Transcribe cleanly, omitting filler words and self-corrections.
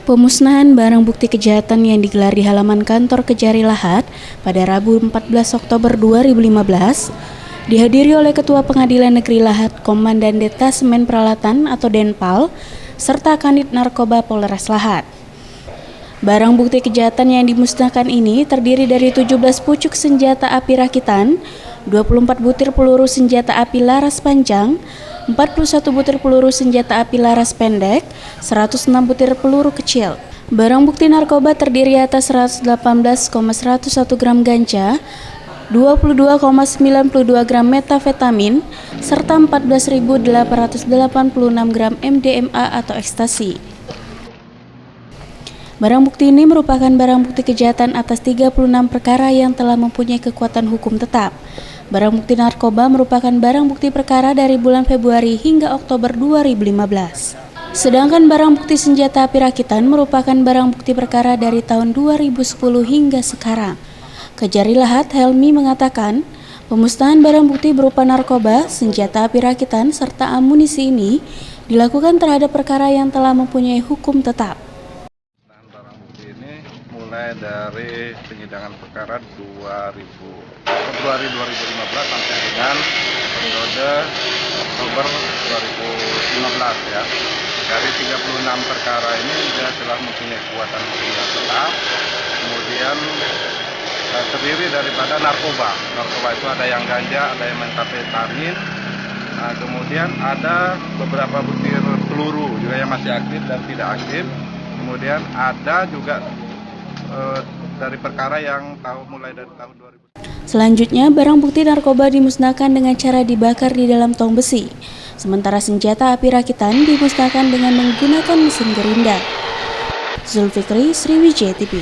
Pemusnahan barang bukti kejahatan yang digelar di halaman kantor Kejari Lahat pada Rabu 14 Oktober 2015 dihadiri oleh Ketua Pengadilan Negeri Lahat Komandan Detasemen Peralatan atau Denpal serta Kanit Narkoba Polres Lahat. Barang bukti kejahatan yang dimusnahkan ini terdiri dari 17 pucuk senjata api rakitan, 24 butir peluru senjata api laras panjang, 41 butir peluru senjata api laras pendek, 106 butir peluru kecil. Barang bukti narkoba terdiri atas 118,101 gram ganja, 22,92 gram metafetamin, serta 14.886 gram MDMA atau ekstasi. Barang bukti ini merupakan barang bukti kejahatan atas 36 perkara yang telah mempunyai kekuatan hukum tetap. Barang bukti narkoba merupakan barang bukti perkara dari bulan Februari hingga Oktober 2015. Sedangkan barang bukti senjata api rakitan merupakan barang bukti perkara dari tahun 2010 hingga sekarang. Kejari Lahat Helmi mengatakan, pemusnahan barang bukti berupa narkoba, senjata api rakitan, serta amunisi ini dilakukan terhadap perkara yang telah mempunyai hukum tetap. Mulai dari penyidangan perkara Februari 2015 sampai dengan periode Oktober 2015 ya. Dari 36 perkara ini dia telah mempunyai kekuatan hukum yang tetap. Kemudian terdiri daripada narkoba. Narkoba itu ada yang ganja, ada yang metafetamin. Kemudian ada beberapa butir peluru juga yang masih aktif dan tidak aktif. Kemudian ada juga dari perkara yang mulai dari tahun 2000. Selanjutnya, barang bukti narkoba dimusnahkan dengan cara dibakar di dalam tong besi. Sementara senjata api rakitan dimusnahkan dengan menggunakan mesin gerinda. Zulfikri, Sriwijaya TV.